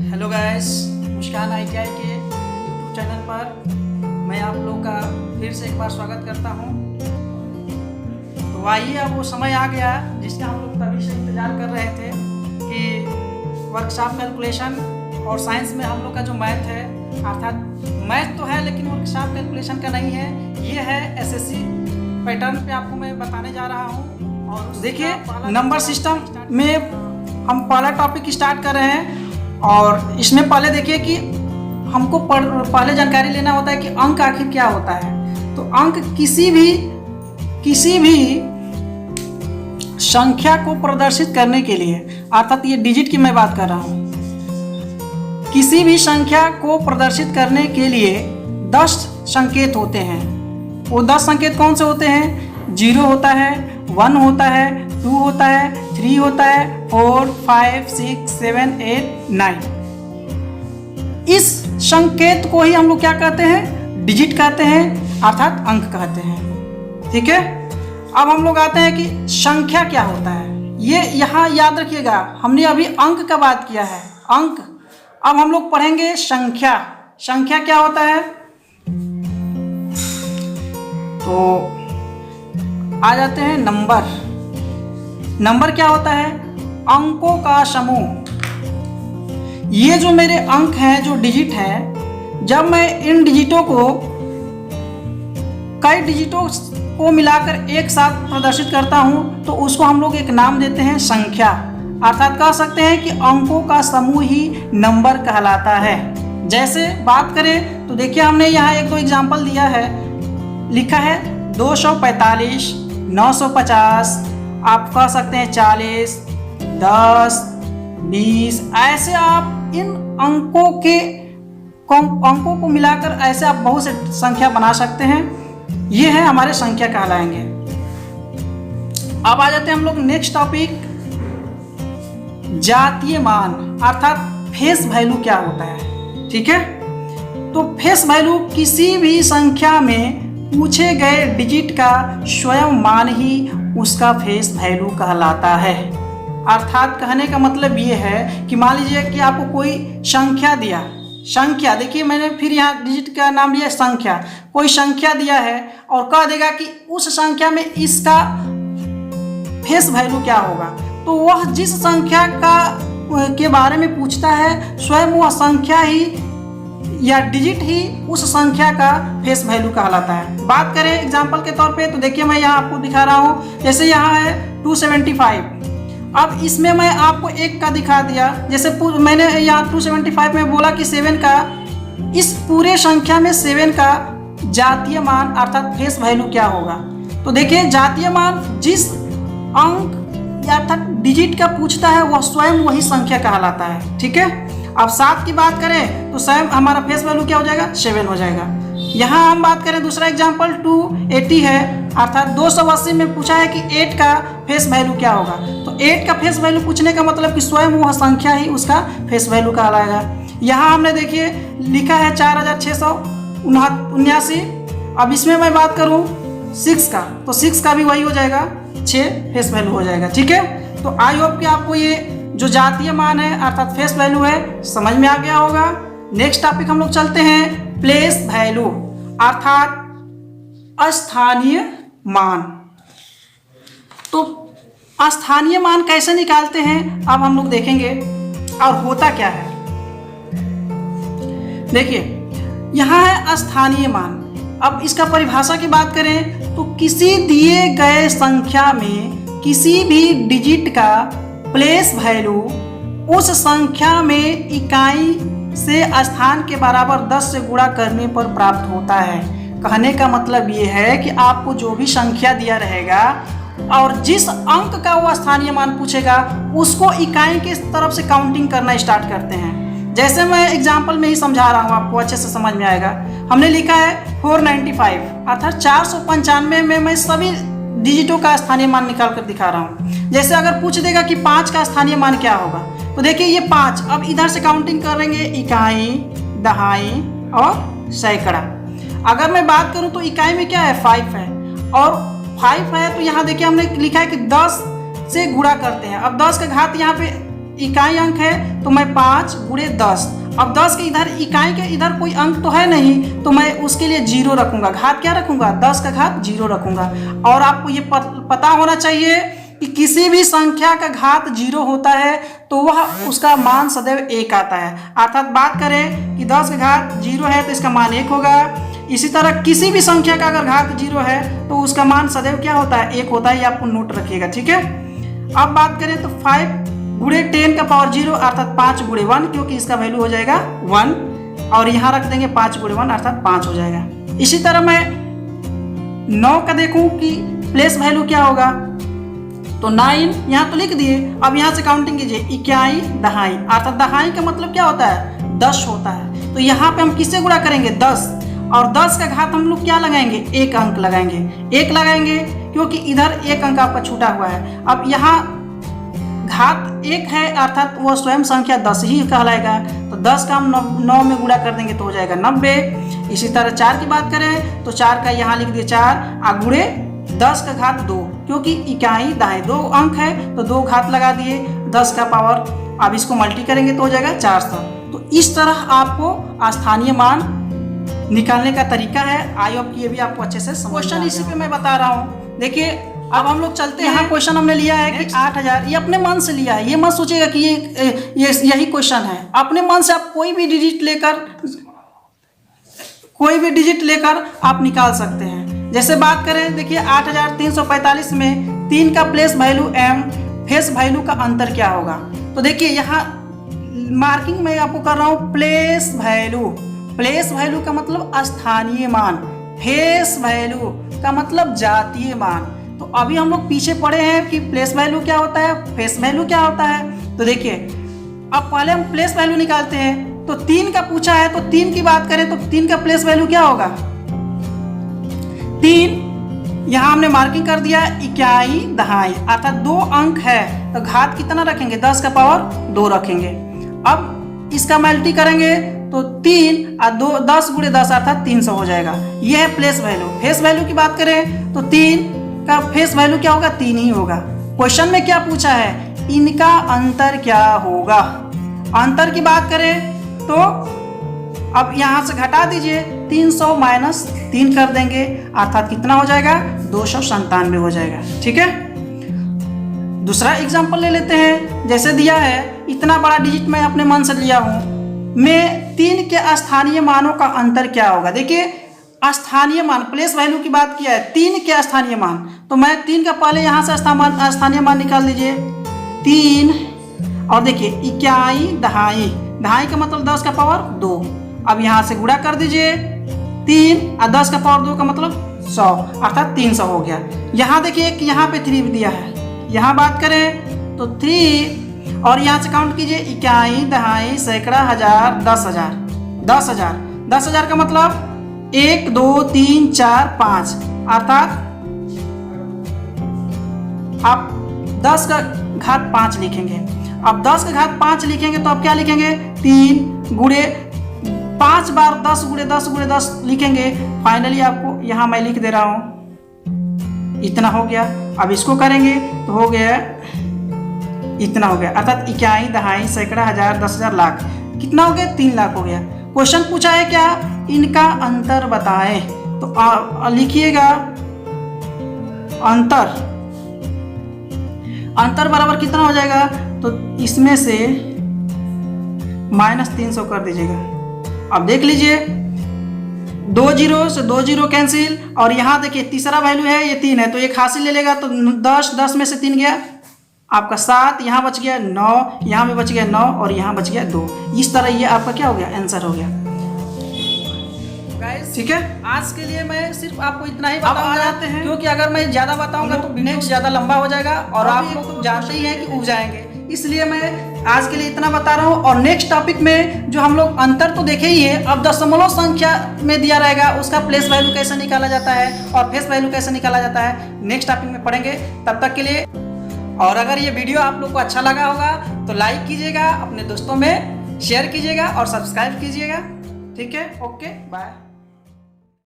Hello guys, मुस्कान ITI के YouTube channel पर मैं आप लोग का फिर से एक बार स्वागत करता हूं। तो आइए, अब वो समय आ गया जिसका हम लोग तभी से इंतज़ार कर रहे थे कि वर्कशॉप कैलकुलेशन और साइंस में हम लोग का जो मैथ है, अर्थात मैथ तो है लेकिन वर्कशॉप कैलकुलेशन का नहीं है, ये है SSC पैटर्न पे आपको मैं बताने जा रहा हूँ। और देखिए, नंबर सिस्टम में हम पहला टॉपिक स्टार्ट कर रहे हैं। और इसमें पहले देखिए कि हमको पहले जानकारी लेना होता है कि अंक आखिर क्या होता है। तो अंक किसी भी संख्या को प्रदर्शित करने के लिए, अर्थात ये डिजिट की मैं बात कर रहा हूँ, किसी भी संख्या को प्रदर्शित करने के लिए 10 संकेत होते हैं। वो 10 संकेत कौन से होते हैं? 0 होता है, 1 होता है, 2 होता है, 3 होता है, 4, 5, 6, 7, 8, 9। इस संकेत को ही हम लोग क्या कहते हैं? डिजिट कहते हैं, अर्थात अंक कहते हैं। ठीक है, अब हम लोग आते हैं कि संख्या क्या होता है। ये यहाँ याद रखिएगा, हमने अभी अंक का बात किया है, अंक। अब हम लोग पढ़ेंगे संख्या। संख्या क्या होता है? तो आ जाते हैं नंबर। नंबर क्या होता है? अंकों का समूह। ये जो मेरे अंक हैं, जो डिजिट है, जब मैं इन डिजिटों को, कई डिजिटों को मिलाकर एक साथ प्रदर्शित करता हूं, तो उसको हम लोग एक नाम देते हैं संख्या। अर्थात कह सकते हैं कि अंकों का समूह ही नंबर कहलाता है। जैसे बात करें तो देखिए, हमने यहाँ एक दो एग्जाम्पल दिया है। लिखा है 245, 950, आप कह सकते हैं 40, 10, 20। ऐसे आप इन अंकों को मिलाकर ऐसे आप बहुत से संख्या बना सकते हैं। ये है हमारे संख्या कहलाएंगे। अब आ जाते हैं हम लोग नेक्स्ट टॉपिक, जातीय मान, अर्थात फेस वैल्यू क्या होता है। ठीक है, तो फेस वैल्यू किसी भी संख्या में पूछे गए डिजिट का स्वयं मान ही उसका फेस वैल्यू कहलाता है। अर्थात कहने का मतलब ये है कि मान लीजिए कि आपको कोई संख्या दिया, संख्या देखिए, मैंने फिर यहाँ डिजिट का नाम लिया संख्या। कोई संख्या दिया है और कह देगा कि उस संख्या में इसका फेस वैल्यू क्या होगा। तो वह जिस संख्या के बारे में पूछता है, स्वयं वह संख्या ही या डिजिट ही उस संख्या का फेस वैल्यू कहलाता है। बात करें एग्जाम्पल के तौर पे, तो देखिए मैं यहाँ आपको दिखा रहा हूँ। जैसे यहाँ है 275। अब इसमें मैं आपको एक का दिखा दिया। जैसे मैंने यहाँ 275 में बोला कि 7 का, इस पूरे संख्या में 7 का जातीय मान अर्थात फेस वैल्यू क्या होगा। तो देखिए, जातीय मान जिस अंक अर्थात डिजिट का पूछता है, वह स्वयं वही संख्या कहलाता है। ठीक है, अब 7 की बात करें तो स्वयं हमारा फेस वैल्यू क्या हो जाएगा? 7 हो जाएगा। यहाँ हम बात करें दूसरा एग्जाम्पल 280 है, अर्थात 280 में पूछा है कि 8 का फेस वैल्यू क्या होगा। तो 8 का फेस वैल्यू पूछने का मतलब कि स्वयं वह संख्या ही उसका फेस वैल्यू कहलाएगा। यहाँ हमने देखिए लिखा है 4679। अब इसमें मैं बात करूँ 6 का, तो 6 का भी वही हो जाएगा, 6 फेस वैल्यू हो जाएगा। ठीक है, तो आई होप कि आपको ये जो जातीय मान है अर्थात फेस वैल्यू है, समझ में आ गया होगा। नेक्स्ट टॉपिक हम लोग चलते हैं प्लेस वैल्यू, अर्थात स्थानीय मान। तो स्थानीय मान कैसे निकालते हैं अब हम लोग देखेंगे, और होता क्या है। देखिए, यहाँ है स्थानीय मान। अब इसका परिभाषा की बात करें तो किसी दिए गए संख्या में किसी भी डिजिट का प्लेस वैल्यू उस संख्या में इकाई से स्थान के बराबर 10 से गुणा करने पर प्राप्त होता है। कहने का मतलब ये है कि आपको जो भी संख्या दिया रहेगा और जिस अंक का वो स्थानीय मान पूछेगा, उसको इकाई की तरफ से काउंटिंग करना स्टार्ट करते हैं। जैसे मैं एग्जाम्पल में ही समझा रहा हूँ, आपको अच्छे से समझ में आएगा। हमने लिखा है 495, अर्थात 495 में मैं सभी डिजिटों का स्थानीय मान निकाल कर दिखा रहा हूँ। जैसे अगर पूछ देगा कि 5 का स्थानीय मान क्या होगा, तो देखिए ये 5, अब इधर से काउंटिंग करेंगे इकाई, दहाई और सैकड़ा। अगर मैं बात करूं तो इकाई में क्या है? 5 है, और 5 है तो यहाँ देखिए हमने लिखा है कि 10 से गुणा करते हैं। अब 10 का घात यहाँ पे इकाई अंक है तो मैं 5 गुणे 10, अब 10 के इधर इकाई के इधर कोई अंक तो है नहीं, तो मैं उसके लिए 0 रखूंगा, घात क्या रखूंगा, 10 का घात 0 रखूंगा। और आपको ये पता होना चाहिए कि किसी भी संख्या का घात 0 होता है तो वह उसका मान सदैव 1 आता है। अर्थात बात करें कि 10 का घात 0 है तो इसका मान 1 होगा। इसी तरह किसी भी संख्या का अगर घात 0 है तो उसका मान सदैव क्या होता है, 1 होता है। ये आपको नोट रखिएगा, ठीक है। अब बात करें तो 5 गुणे 10 का पावर 0 अर्थात 5 गुणे 1, क्योंकि इसका वैल्यू हो जाएगा 1, और यहाँ रख देंगे 5 गुणे 1 अर्थात 5 हो जाएगा। इसी तरह मैं 9 का देखूं कि प्लेस वैल्यू क्या होगा, तो 9 यहाँ तो लिख दिए। अब यहाँ से काउंटिंग कीजिए, इकाई दहाई, अर्थात दहाई का मतलब क्या होता है, 10 होता है। तो यहाँ पे हम किससे गुणा करेंगे, 10, और 10 का घात हम लोग क्या लगाएंगे, 1 अंक लगाएंगे, 1 लगाएंगे क्योंकि इधर 1 अंक आपका छूटा हुआ है। अब यहाँ घात 1 है अर्थात वो स्वयं संख्या 10 ही कहलाएगा, तो 10 का हम 9 में गुणा कर देंगे तो हो जाएगा 90। इसी तरह 4 की बात करें तो 4 का यहाँ लिख दिए 4 गुणे 10 का घात 2, क्योंकि इकाई दहाई 2 अंक है तो 2 घात लगा दिए 10 का पावर। अब इसको मल्टी करेंगे तो हो जाएगा 400। तो इस तरह आपको स्थानीय मान निकालने का तरीका है। आई होप कि ये भी आपको अच्छे से क्वेश्चन इसी पे मैं बता रहा हूँ। देखिए अब हम लोग चलते हैं। यहाँ क्वेश्चन हमने लिया है कि 8000, ये अपने मन से लिया है, ये मत सोचिएगा कि ये यही क्वेश्चन है। अपने मन से आप कोई भी डिजिट लेकर आप निकाल सकते हैं। जैसे बात करें, देखिए 8345 में 3 का place value m, face value का अंतर क्या होगा। तो देखिए यहाँ मार्किंग मैं आपको कर रहा हूँ प्लेस वैल्यू का मतलब स्थानीय मान, फेस वैल्यू का मतलब जातीय मान। तो अभी हम लोग पीछे पढ़े हैं कि प्लेस वैल्यू क्या होता है, फेस वैल्यू क्या होता है। तो देखिए अब पहले हम प्लेस वैल्यू निकालते हैं। तो 3 का पूछा है तो 3 की बात करें तो 3 का प्लेस वैल्यू क्या होगा, 3 यहाँ हमने मार्किंग कर दिया, इकाई दहाई अर्थात 2 अंक है तो घात कितना रखेंगे, 10 का पावर 2 रखेंगे। अब इसका मल्टी करेंगे तो 3 और 2 10 गुणे 10 अर्थात 300 हो जाएगा। यह है प्लेस वैल्यू। फेस वैल्यू की बात करें तो 3 का फेस वैल्यू क्या होगा, 3 ही होगा। क्वेश्चन में क्या पूछा है, इनका अंतर क्या होगा। अंतर की बात करें तो अब यहाँ से घटा दीजिए, 300 माइनस 3 कर देंगे अर्थात कितना हो जाएगा, 297 हो जाएगा, ठीक है। दूसरा एग्जांपल ले लेते हैं। जैसे दिया है इतना बड़ा डिजिट मैं अपने मन से लिया हूँ, में 3 के स्थानीय मानों का अंतर क्या होगा। देखिए स्थानीय मान, प्लेस वैल्यू की बात किया है, 3 के स्थानीय मान, तो मैं 3 का पहले यहाँ से स्थानीय मान निकाल दीजिए 3, और देखिए इकाई दहाई का मतलब 10 का पावर 2। अब यहाँ से गुणा कर दीजिए 3 और 10 का पावर 2 का मतलब 100 अर्थात 300 हो गया। यहाँ देखिए कि यहाँ पे 3 दिया है, यहाँ बात करें तो 3 और यहाँ से काउंट कीजिए, इकाई दहाई सैकड़ा हजार 10,000 का मतलब 1 2 3 4 5 अर्थात आप 10 का घात 5 लिखेंगे। अब 10 का घात 5 लिखेंगे तो आप क्या लिखेंगे, 3 गुणे 5 बार 10 गुणे 10 गुणे 10 लिखेंगे। फाइनली आपको यहाँ मैं लिख दे रहा हूँ, इतना हो गया। अब इसको करेंगे तो हो गया, इतना हो गया अर्थात इकाई दहाई सैकड़ा हजार 10,000 लाख, कितना हो गया, 3 लाख हो गया। क्वेश्चन पूछा है क्या, इनका अंतर बताएं। तो लिखिएगा अंतर बराबर कितना हो जाएगा, तो इसमें से -300 कर दीजिएगा। अब देख लीजिए 2 जीरो से 2 जीरो कैंसिल, और यहाँ देखिए तीसरा वैल्यू है ये 3 है तो एक हासिल ले लेगा तो 10 में से 3 गया आपका 7, यहाँ बच गया 9, यहाँ भी बच गया 9 और यहाँ बच गया 2। इस तरह ये आपका क्या हो गया, आंसर हो गया। ठीक है, आज के लिए मैं सिर्फ आपको इतना ही बताऊंगा, क्योंकि अगर मैं ज़्यादा बताऊंगा तो वीडियो ज़्यादा लंबा हो जाएगा और आप लोग तो जानते ही हैं कि उग जाएंगे। इसलिए मैं आज के लिए इतना बता रहा हूँ। और नेक्स्ट टॉपिक में जो हम लोग अंतर तो देखे ही है, अब दशमलव संख्या में दिया रहेगा उसका प्लेस वैल्यू कैसे निकाला जाता है और फेस वैल्यू कैसे निकाला जाता है, नेक्स्ट टॉपिक में पढ़ेंगे। तब तक के लिए, और अगर ये वीडियो आप लोग को अच्छा लगा होगा तो लाइक कीजिएगा, अपने दोस्तों में शेयर कीजिएगा और सब्सक्राइब कीजिएगा। ठीक है, ओके, बाय।